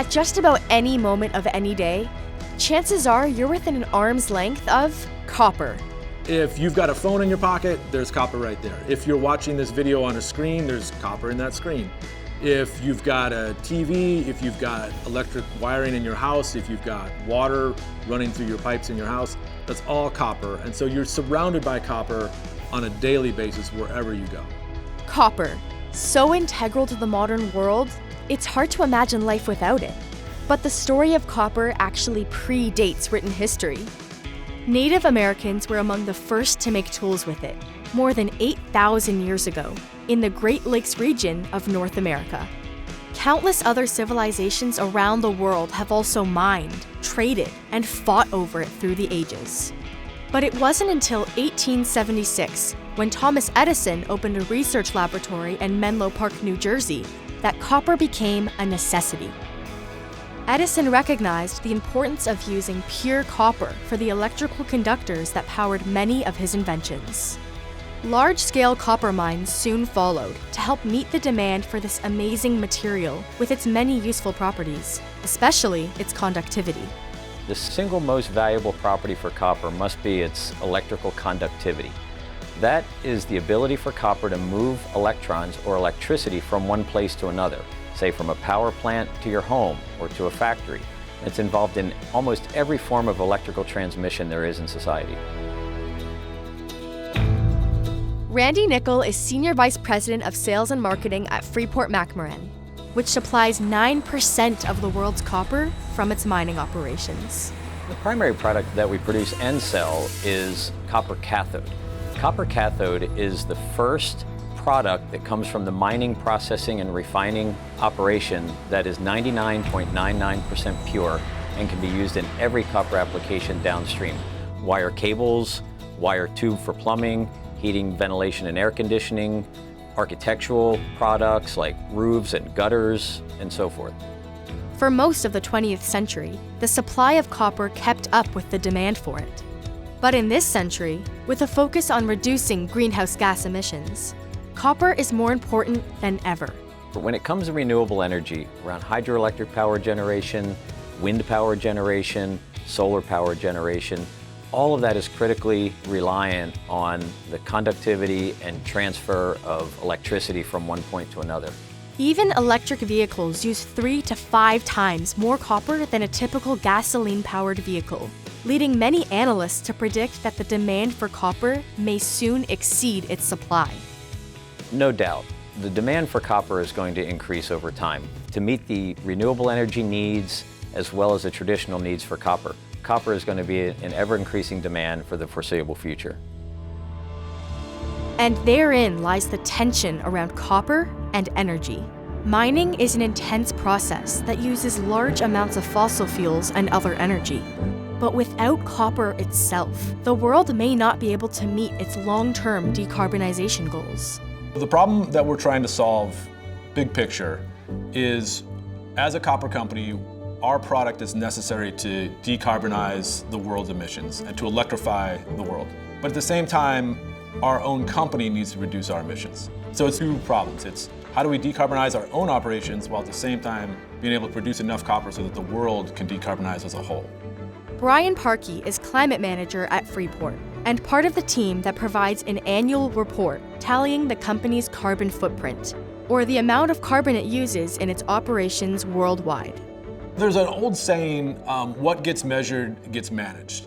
At just about any moment of any day, chances are you're within an arm's length of copper. If you've got a phone in your pocket, there's copper right there. If you're watching this video on a screen, there's copper in that screen. If you've got a TV, if you've got electric wiring in your house, if you've got water running through your pipes in your house, that's all copper. And so you're surrounded by copper on a daily basis wherever you go. Copper, so integral to the modern world, it's hard to imagine life without it. But the story of copper actually predates written history. Native Americans were among the first to make tools with it, more than 8,000 years ago, in the Great Lakes region of North America. Countless other civilizations around the world have also mined, traded, and fought over it through the ages. But it wasn't until 1876, when Thomas Edison opened a research laboratory in Menlo Park, New Jersey, that copper became a necessity. Edison recognized the importance of using pure copper for the electrical conductors that powered many of his inventions. Large-scale copper mines soon followed to help meet the demand for this amazing material with its many useful properties, especially its conductivity. The single most valuable property for copper must be its electrical conductivity. That is the ability for copper to move electrons or electricity from one place to another, say from a power plant to your home or to a factory. It's involved in almost every form of electrical transmission there is in society. Randy Nickel is Senior Vice President of Sales and Marketing at Freeport McMoran, which supplies 9% of the world's copper from its mining operations. The primary product that we produce and sell is copper cathode. Copper cathode is the first product that comes from the mining, processing, and refining operation that is 99.99% pure and can be used in every copper application downstream. Wire cables, wire tube for plumbing, heating, ventilation, and air conditioning, architectural products like roofs and gutters, and so forth. For most of the 20th century, the supply of copper kept up with the demand for it. But in this century, with a focus on reducing greenhouse gas emissions, copper is more important than ever. But when it comes to renewable energy, around hydroelectric power generation, wind power generation, solar power generation, all of that is critically reliant on the conductivity and transfer of electricity from one point to another. Even electric vehicles use 3 to 5 times more copper than a typical gasoline-powered vehicle, leading many analysts to predict that the demand for copper may soon exceed its supply. No doubt, the demand for copper is going to increase over time to meet the renewable energy needs as well as the traditional needs for copper. Copper is going to be in ever-increasing demand for the foreseeable future. And therein lies the tension around copper and energy. Mining is an intense process that uses large amounts of fossil fuels and other energy. But without copper itself, the world may not be able to meet its long-term decarbonization goals. The problem that we're trying to solve, big picture, is as a copper company, our product is necessary to decarbonize the world's emissions and to electrify the world. But at the same time, our own company needs to reduce our emissions. So it's two problems. It's how do we decarbonize our own operations while at the same time being able to produce enough copper so that the world can decarbonize as a whole. Brian Parkey is climate manager at Freeport and part of the team that provides an annual report tallying the company's carbon footprint, or the amount of carbon it uses in its operations worldwide. There's an old saying, what gets measured gets managed.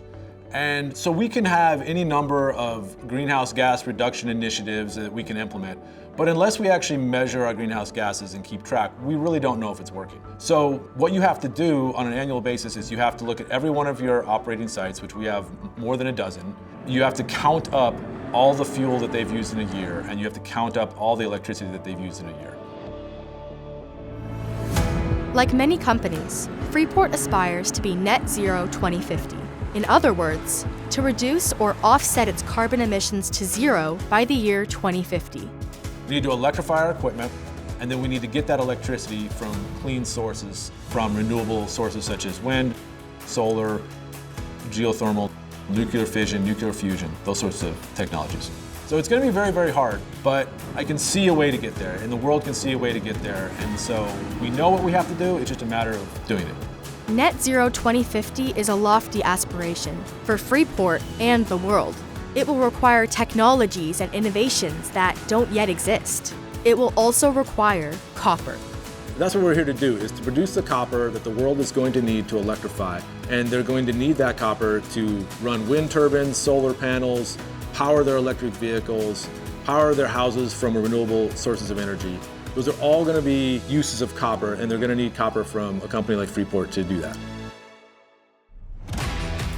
And so we can have any number of greenhouse gas reduction initiatives that we can implement, but unless we actually measure our greenhouse gases and keep track, we really don't know if it's working. So what you have to do on an annual basis is you have to look at every one of your operating sites, which we have more than a dozen. You have to count up all the fuel that they've used in a year, and you have to count up all the electricity that they've used in a year. Like many companies, Freeport aspires to be net zero 2050. In other words, to reduce or offset its carbon emissions to zero by the year 2050. We need to electrify our equipment, and then we need to get that electricity from clean sources, from renewable sources such as wind, solar, geothermal, nuclear fission, nuclear fusion, those sorts of technologies. So it's going to be very, very hard, but I can see a way to get there, and the world can see a way to get there. And so we know what we have to do, it's just a matter of doing it. Net Zero 2050 is a lofty aspiration for Freeport and the world. It will require technologies and innovations that don't yet exist. It will also require copper. That's what we're here to do, is to produce the copper that the world is going to need to electrify. And they're going to need that copper to run wind turbines, solar panels, power their electric vehicles, power their houses from renewable sources of energy. Those are all going to be uses of copper, and they're going to need copper from a company like Freeport to do that.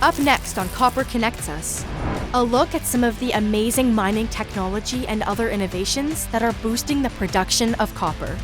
Up next on Copper Connects Us, a look at some of the amazing mining technology and other innovations that are boosting the production of copper.